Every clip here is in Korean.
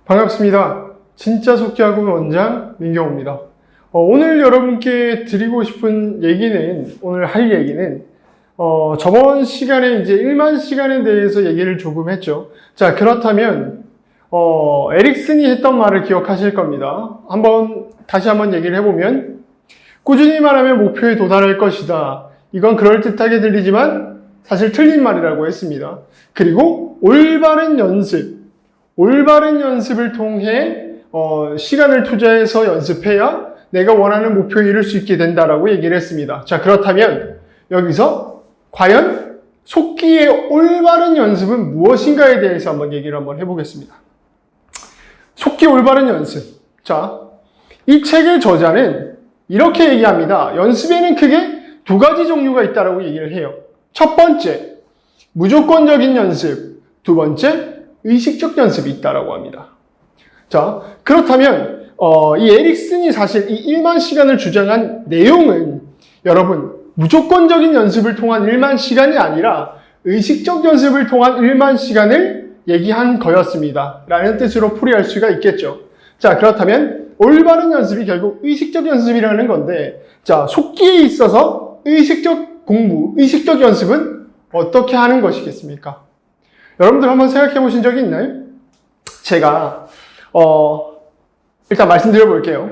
반갑습니다. 진짜 속기학원 원장 민경호입니다. 오늘 여러분께 드리고 싶은 얘기는, 오늘 할 얘기는, 저번 시간에 이제 1만 시간에 대해서 얘기를 조금 했죠. 자, 그렇다면, 에릭슨이 했던 말을 기억하실 겁니다. 다시 한번 얘기를 해보면, 꾸준히 말하면 목표에 도달할 것이다. 이건 그럴듯하게 들리지만 사실 틀린 말이라고 했습니다. 그리고 올바른 연습을 통해 시간을 투자해서 연습해야 내가 원하는 목표에 이룰 수 있게 된다라고 얘기를 했습니다. 자, 그렇다면 여기서 과연 속기의 올바른 연습은 무엇인가에 대해서 얘기를 해보겠습니다. 속기 올바른 연습. 자, 이 책의 저자는 이렇게 얘기합니다. 연습에는 크게 두 가지 종류가 있다라고 얘기를 해요. 첫 번째, 무조건적인 연습. 두 번째, 의식적 연습이 있다라고 합니다. 자, 그렇다면 이 에릭슨이 사실 이 1만 시간을 주장한 내용은 여러분 무조건적인 연습을 통한 1만 시간이 아니라 의식적 연습을 통한 1만 시간을 얘기한 거였습니다. 라는 뜻으로 풀이할 수가 있겠죠. 자, 그렇다면 올바른 연습이 결국 의식적 연습이라는 건데, 자, 속기에 있어서 의식적 공부, 의식적 연습은 어떻게 하는 것이겠습니까? 여러분들 한번 생각해 보신 적이 있나요? 제가 일단 말씀드려 볼게요.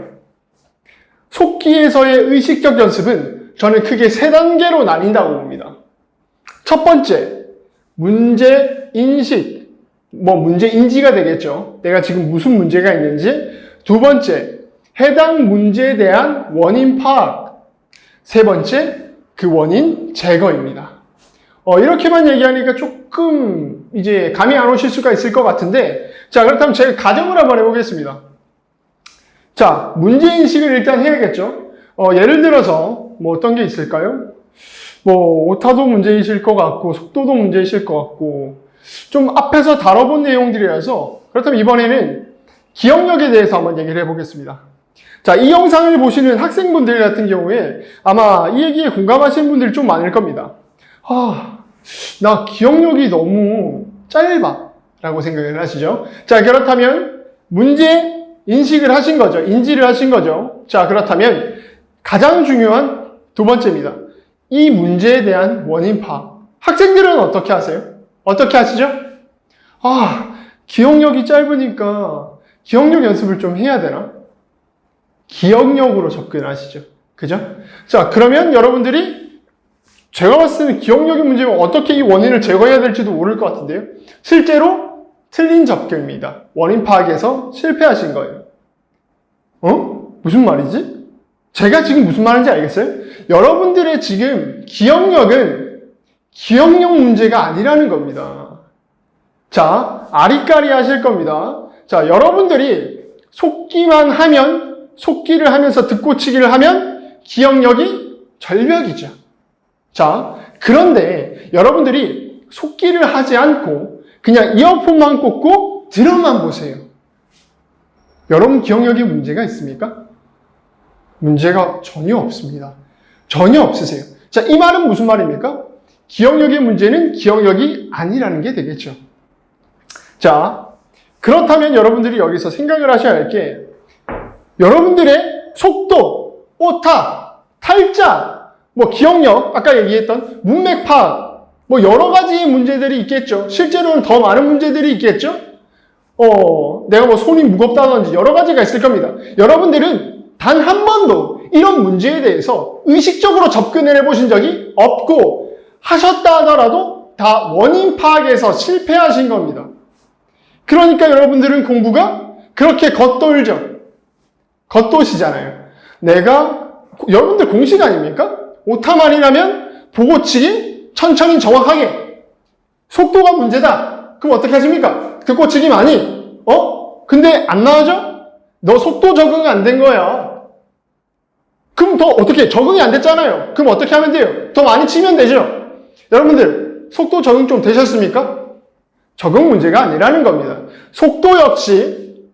속기에서의 의식적 연습은 저는 크게 세 단계로 나뉜다고 봅니다. 첫 번째, 문제 인식. 문제 인지가 되겠죠. 내가 지금 무슨 문제가 있는지. 두 번째, 해당 문제에 대한 원인 파악. 세 번째, 그 원인 제거입니다. 이렇게만 얘기하니까 조금 이제 감이 안 오실 수가 있을 것 같은데, 자, 그렇다면 제가 가정을 한번 해보겠습니다. 자, 문제인식을 일단 해야겠죠. 예를 들어서 어떤 게 있을까요? 오타도 문제이실 것 같고, 속도도 문제이실 것 같고, 좀 앞에서 다뤄본 내용들이라서, 그렇다면 이번에는 기억력에 대해서 한번 얘기를 해보겠습니다. 자, 이 영상을 보시는 학생분들 같은 경우에 아마 이 얘기에 공감하시는 분들이 좀 많을 겁니다. 나 기억력이 너무 짧아 라고 생각을 하시죠. 자, 그렇다면 문제 인식을 하신 거죠. 인지를 하신 거죠. 자, 그렇다면 가장 중요한 두 번째입니다. 이 문제에 대한 원인 파악. 학생들은 어떻게 하세요? 어떻게 하시죠? 기억력이 짧으니까 기억력 연습을 좀 해야 되나? 기억력으로 접근하시죠. 그죠? 자, 그러면 여러분들이 제가 봤을 때는 기억력의 문제면 어떻게 이 원인을 제거해야 될지도 모를 것 같은데요. 실제로 틀린 접근입니다. 원인 파악에서 실패하신 거예요. 무슨 말이지? 제가 지금 무슨 말인지 알겠어요? 여러분들의 지금 기억력은 기억력 문제가 아니라는 겁니다. 자, 아리까리 하실 겁니다. 자, 여러분들이 속기를 하면서 듣고치기를 하면 기억력이 절벽이죠. 자, 그런데 여러분들이 속기를 하지 않고 그냥 이어폰만 꽂고 들어만 보세요. 여러분 기억력에 문제가 있습니까? 문제가 전혀 없습니다. 전혀 없으세요. 자, 이 말은 무슨 말입니까? 기억력의 문제는 기억력이 아니라는 게 되겠죠. 자, 그렇다면 여러분들이 여기서 생각을 하셔야 할 게 여러분들의 속도, 오타, 탈자, 기억력, 아까 얘기했던 문맥 파악, 여러 가지의 문제들이 있겠죠. 실제로는 더 많은 문제들이 있겠죠. 내가 손이 무겁다든지 여러 가지가 있을 겁니다. 여러분들은 단 한 번도 이런 문제에 대해서 의식적으로 접근을 해보신 적이 없고 하셨다 하더라도 다 원인 파악에서 실패하신 겁니다. 그러니까 여러분들은 공부가 그렇게 겉도시잖아요. 여러분들 공식 아닙니까? 오타만이 나면 보고치기 천천히 정확하게. 속도가 문제다. 그럼 어떻게 하십니까? 듣고치기 많이. 근데 안 나와져? 너 속도 적응 안 된 거야. 그럼 더 어떻게 적응이 안 됐잖아요. 그럼 어떻게 하면 돼요? 더 많이 치면 되죠. 여러분들 속도 적응 좀 되셨습니까? 적응 문제가 아니라는 겁니다. 속도 역시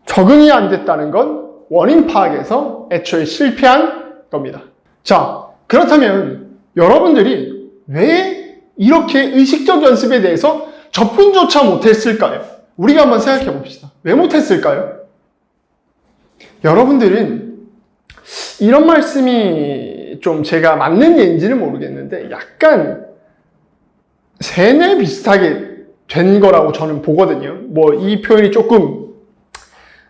적응이 안 됐다는 건 원인 파악에서 애초에 실패한 겁니다. 자, 그렇다면 여러분들이 왜 이렇게 의식적 연습에 대해서 접근조차 못했을까요? 우리가 한번 생각해 봅시다. 왜 못했을까요? 여러분들은 이런 말씀이 좀 제가 맞는 예인지는 모르겠는데 약간 세뇌 비슷하게 된 거라고 저는 보거든요. 뭐 이 표현이 조금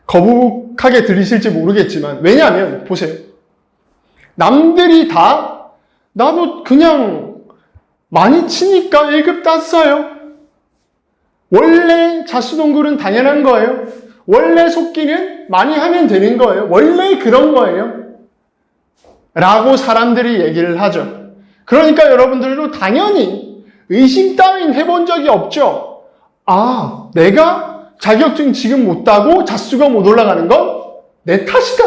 거북하게 들리실지 모르겠지만 왜냐하면 보세요. 남들이 다 나도 그냥 많이 치니까 1급 땄어요. 원래 자수동굴은 당연한 거예요. 원래 속기는 많이 하면 되는 거예요. 원래 그런 거예요. 라고 사람들이 얘기를 하죠. 그러니까 여러분들도 당연히 의심 따윈 해본 적이 없죠. 아, 내가 자격증 지금 못 따고 자수가 못 올라가는 건 내 탓이다.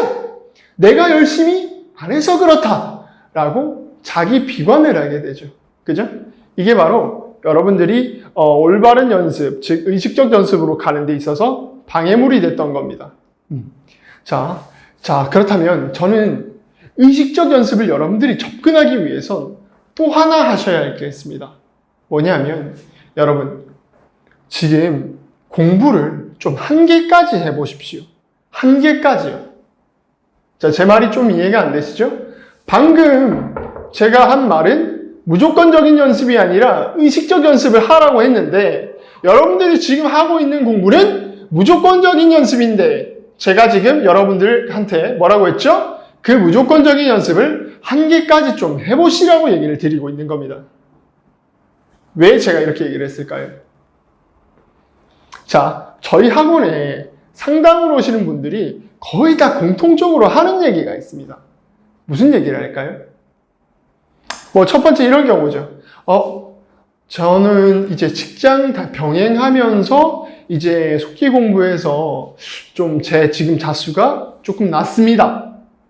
내가 열심히 안 해서 그렇다. 라고 자기 비관을 하게 되죠. 그죠? 이게 바로 여러분들이 올바른 연습, 즉 의식적 연습으로 가는 데 있어서 방해물이 됐던 겁니다. 자, 그렇다면 저는 의식적 연습을 여러분들이 접근하기 위해선 또 하나 하셔야 할 게 있습니다. 뭐냐면 여러분 지금 공부를 좀 한계까지 해보십시오. 한계까지요. 자, 제 말이 좀 이해가 안 되시죠? 방금 제가 한 말은 무조건적인 연습이 아니라 의식적 연습을 하라고 했는데 여러분들이 지금 하고 있는 공부는 무조건적인 연습인데 제가 지금 여러분들한테 뭐라고 했죠? 그 무조건적인 연습을 한계까지 좀 해보시라고 얘기를 드리고 있는 겁니다. 왜 제가 이렇게 얘기를 했을까요? 자, 저희 학원에 상담으로 오시는 분들이 거의 다 공통적으로 하는 얘기가 있습니다. 무슨 얘기를 할까요? 뭐 첫 번째 이런 경우죠. 저는 이제 직장 다 병행하면서 이제 속기 공부해서 좀 제 지금 자수가 조금 낮습니다.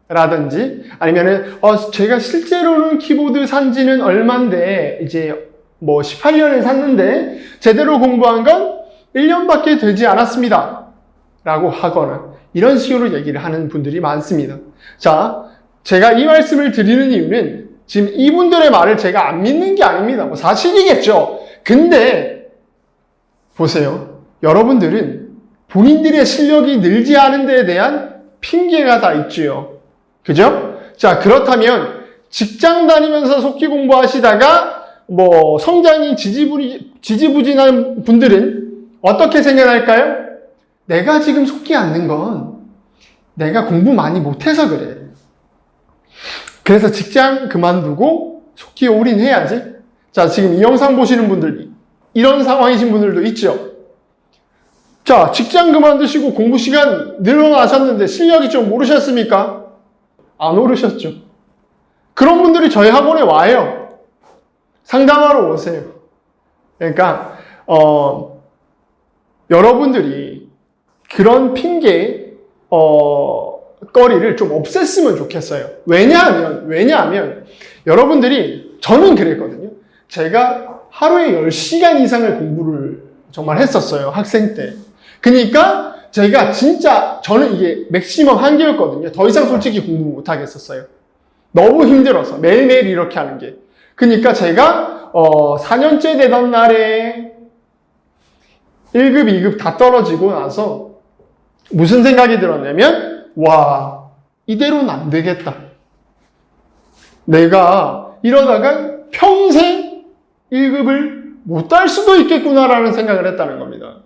라든지 아니면은 제가 실제로는 키보드 산 지는 얼만데 이제 뭐 18년을 샀는데 제대로 공부한 건 1년밖에 되지 않았습니다. 라고 하거나 이런 식으로 얘기를 하는 분들이 많습니다. 자, 제가 이 말씀을 드리는 이유는 지금 이분들의 말을 제가 안 믿는 게 아닙니다. 뭐 사실이겠죠. 근데 보세요. 여러분들은 본인들의 실력이 늘지 않은 데에 대한 핑계가 다 있지요. 그죠? 자, 그렇다면 직장 다니면서 속기 공부하시다가 뭐 성장이 지지부진한 분들은 어떻게 생각할까요? 내가 지금 속기 않는 건 내가 공부 많이 못해서 그래. 그래서 직장 그만두고 속기에 올인해야지. 자, 지금 이 영상 보시는 분들 이런 상황이신 분들도 있죠. 자, 직장 그만두시고 공부 시간 늘어나셨는데 실력이 좀 오르셨습니까? 안 오르셨죠. 그런 분들이 저희 학원에 와요. 상담하러 오세요. 그러니까 여러분들이 그런 핑계 거리를 좀 없앴으면 좋겠어요. 왜냐하면 여러분들이 저는 그랬거든요. 제가 하루에 10시간 이상을 공부를 정말 했었어요. 학생 때. 그러니까 제가 진짜 저는 이게 맥시멈 한계였거든요. 더 이상 솔직히 공부 못 하겠었어요. 너무 힘들어서 매일매일 이렇게 하는 게. 그러니까 제가 4년째 되던 날에 1급, 2급 다 떨어지고 나서 무슨 생각이 들었냐면 와, 이대로는 안 되겠다. 내가 이러다가 평생 1급을 못 딸 수도 있겠구나라는 생각을 했다는 겁니다.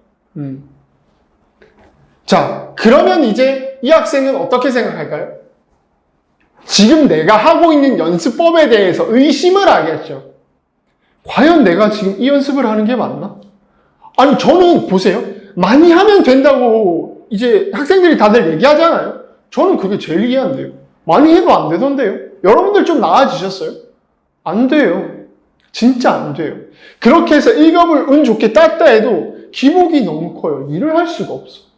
자, 그러면 이제 이 학생은 어떻게 생각할까요? 지금 내가 하고 있는 연습법에 대해서 의심을 하겠죠. 과연 내가 지금 이 연습을 하는 게 맞나? 아니, 저는 보세요. 많이 하면 된다고 이제 학생들이 다들 얘기하잖아요. 저는 그게 제일 이해 안 돼요. 많이 해도 안 되던데요. 여러분들 좀 나아지셨어요? 안 돼요. 진짜 안 돼요. 그렇게 해서 1급을 운 좋게 땄다 해도 기복이 너무 커요. 일을 할 수가 없어.